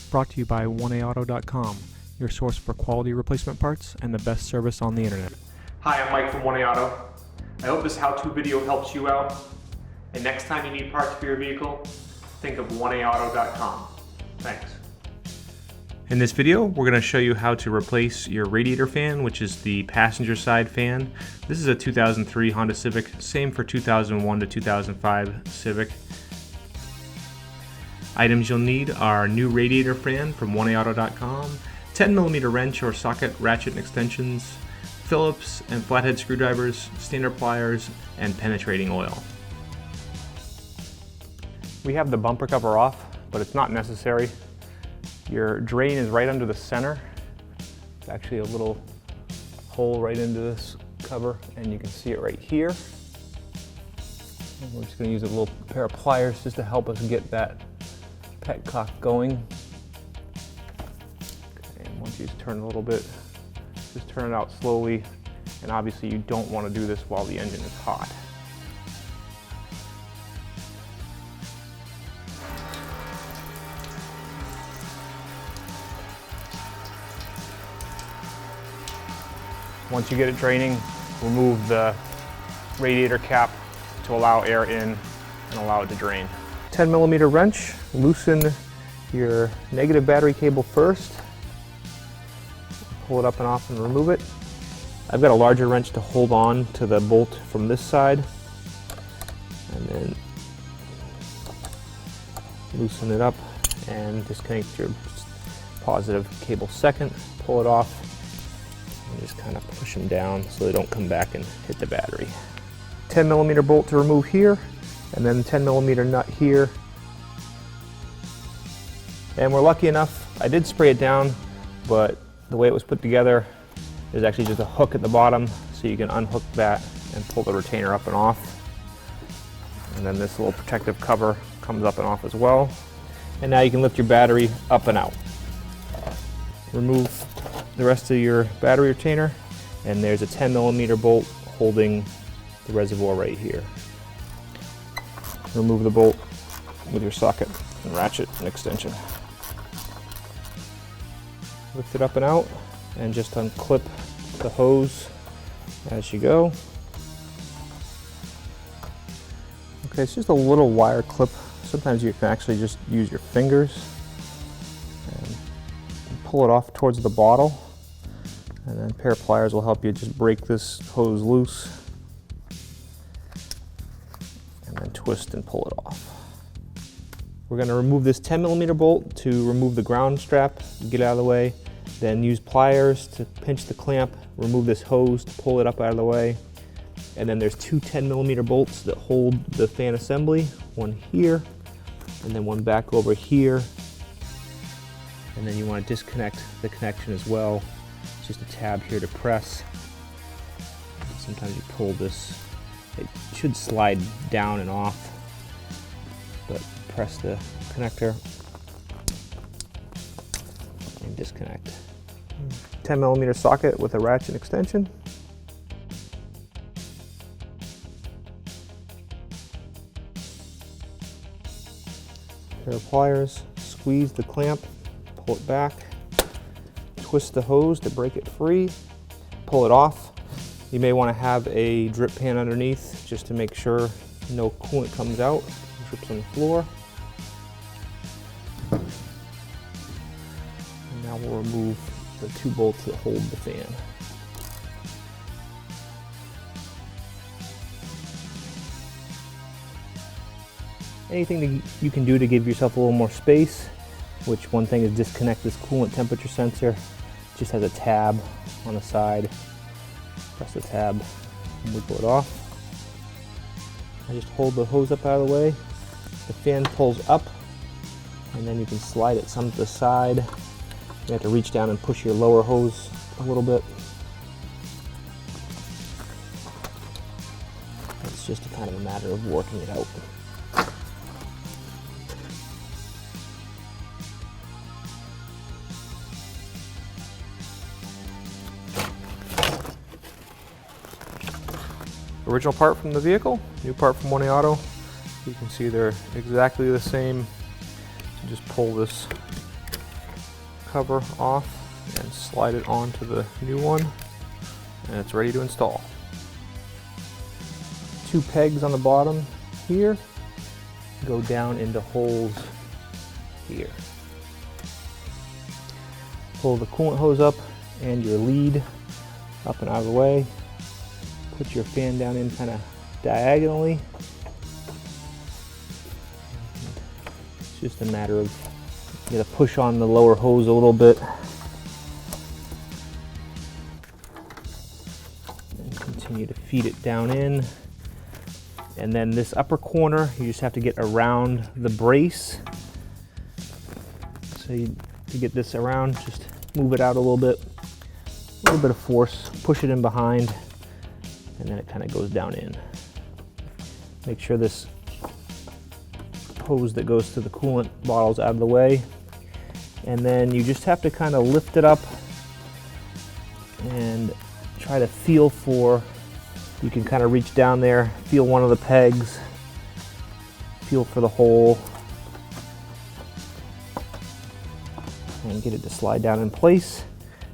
Brought to you by 1AAuto.com, your source for quality replacement parts and the best service on the internet. Hi, I'm Mike from 1AAuto. I hope this how-to video helps you out. And next time you need parts for your vehicle, think of 1AAuto.com. Thanks. In this video, we're going to show you how to replace your radiator fan, which is the passenger side fan. This is a 2003 Honda Civic, same for 2001 to 2005 Civic. Items you'll need are new radiator fan from 1AAuto.com, 10mm wrench or socket ratchet and extensions, Phillips and flathead screwdrivers, standard pliers, and penetrating oil. We have the bumper cover off, but it's not necessary. Your drain is right under the center. It's actually a little hole right into this cover, and you can see it right here. And we're just going to use a little pair of pliers just to help us get that petcock going. Okay, and once you turn a little bit, just turn it out slowly. And obviously you don't want to do this while the engine is hot. Once you get it draining, remove the radiator cap to allow air in and allow it to drain. 10mm wrench, loosen your negative battery cable first. Pull it up and off and remove it. I've got a larger wrench to hold on to the bolt from this side. And then loosen it up and disconnect your positive cable second. Pull it off. And just kind of push them down so they don't come back and hit the battery. 10mm bolt to remove here, and then 10mm nut here. And we're lucky enough, I did spray it down, but the way it was put together is actually just a hook at the bottom, so you can unhook that and pull the retainer up and off. And then this little protective cover comes up and off as well. And now you can lift your battery up and out. Remove the rest of your battery retainer, and there's a 10mm bolt holding the reservoir right here. Remove the bolt with your socket and ratchet and extension. Lift it up and out and just unclip the hose as you go. Okay, it's just a little wire clip. Sometimes you can actually just use your fingers and pull it off towards the bottle, and then a pair of pliers will help you just break this hose loose and then twist and pull it off. We're going to remove this 10mm bolt to remove the ground strap, get it out of the way, then use pliers to pinch the clamp, remove this hose to pull it up out of the way, and then there's two 10mm bolts that hold the fan assembly, one here and then one back over here. And then you want to disconnect the connection as well. It's just a tab here to press. Sometimes you pull this, it should slide down and off, but press the connector and disconnect. 10mm socket with a ratchet extension. Pair of pliers, squeeze the clamp, pull it back, twist the hose to break it free, pull it off. You may want to have a drip pan underneath just to make sure no coolant comes out, drips on the floor. And now we'll remove the two bolts that hold the fan. Anything that you can do to give yourself a little more space, which one thing is disconnect this coolant temperature sensor. It just has a tab on the side. Press the tab and wiggle it off. I just hold the hose up out of the way. The fan pulls up, and then you can slide it some to the side. You have to reach down and push your lower hose a little bit. It's just kind of a matter of working it out. Original part from the vehicle, new part from 1AAuto. You can see they're exactly the same. So just pull this cover off and slide it onto the new one, and it's ready to install. 2 pegs on the bottom here go down into holes here. Pull the coolant hose up and your lead up and out of the way. Put your fan down in kind of diagonally. It's just a matter of, you gotta push on the lower hose a little bit and continue to feed it down in. And then this upper corner, you just have to get around the brace. So to get this around, just move it out a little bit of force, push it in behind, and then it kind of goes down in. Make sure this hose that goes to the coolant bottle's out of the way. And then you just have to kind of lift it up and try to feel for, you can kind of reach down there, feel one of the pegs, feel for the hole, and get it to slide down in place.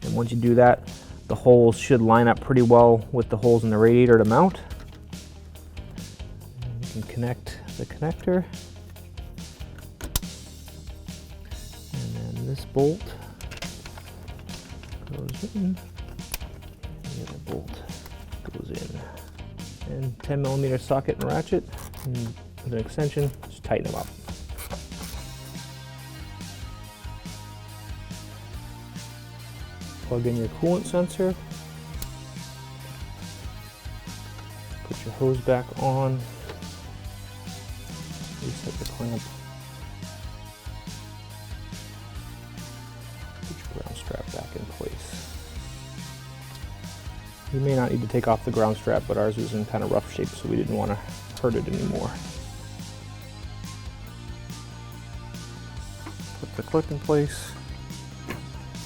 And once you do that, the holes should line up pretty well with the holes in the radiator to mount. And you can connect the connector. And then this bolt goes in, the other bolt goes in. And 10mm socket and ratchet, and with an extension, just tighten them up. Plug in your coolant sensor, put your hose back on, reset the clamp, put your ground strap back in place. You may not need to take off the ground strap, but ours was in kind of rough shape, so we didn't want to hurt it anymore. Put the clip in place,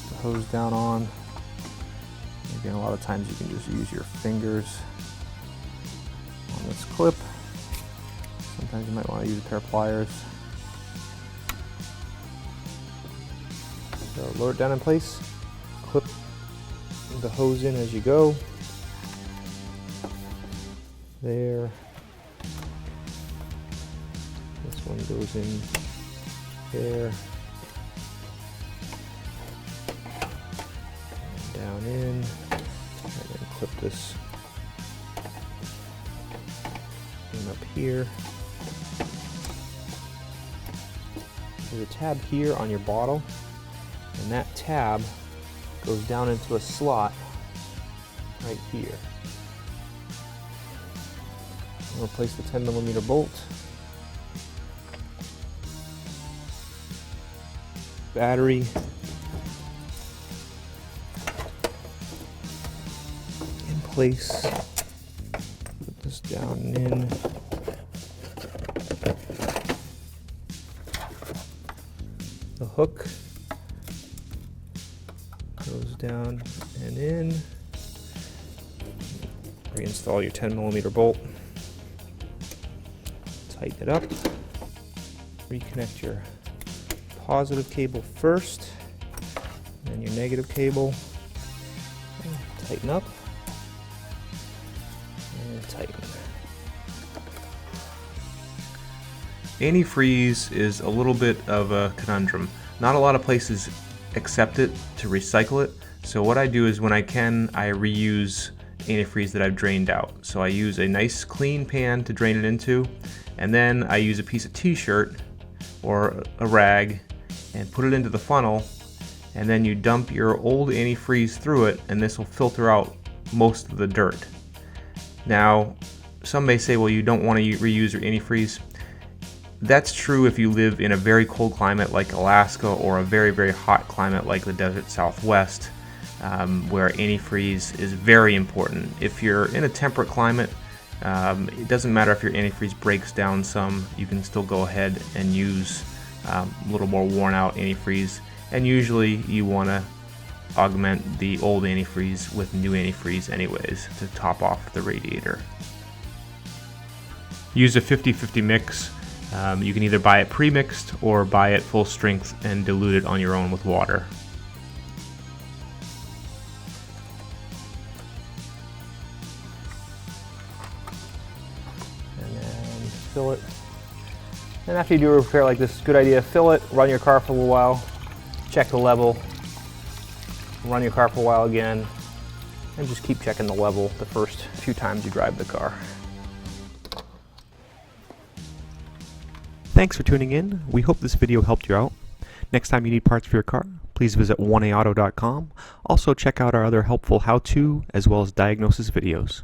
the hose down on. Again, a lot of times you can just use your fingers on this clip. Sometimes you might want to use a pair of pliers. So lower it down in place, clip the hose in as you go. There. This one goes in there. And down in. And then clip this in up here. There's a tab here on your bottle, and that tab goes down into a slot right here. We'll replace the 10mm bolt. Battery. In place. Put this down and in. The hook goes down and in. Reinstall your 10mm bolt. Tighten it up. Reconnect your positive cable first, then your negative cable. Tighten up and tighten. Antifreeze is a little bit of a conundrum. Not a lot of places accept it to recycle it, so what I do is when I can, I reuse antifreeze that I've drained out. So I use a nice clean pan to drain it into, and then I use a piece of t-shirt or a rag and put it into the funnel, and then you dump your old antifreeze through it, and this will filter out most of the dirt. Now, some may say, well, you don't want to reuse your antifreeze. That's true if you live in a very cold climate like Alaska, or a very, very hot climate like the desert Southwest, where antifreeze is very important. If you're in a temperate climate, it doesn't matter if your antifreeze breaks down some, you can still go ahead and use a little more worn out antifreeze, and usually you want to augment the old antifreeze with new antifreeze anyways to top off the radiator. Use a 50-50 mix. You can either buy it pre-mixed or buy it full strength and dilute it on your own with water. fill it. And after you do a repair like this, it's a good idea to fill it, run your car for a little while, check the level, run your car for a while again, and just keep checking the level the first few times you drive the car. Thanks for tuning in. We hope this video helped you out. Next time you need parts for your car, please visit 1aauto.com. Also check out our other helpful how-to as well as diagnosis videos.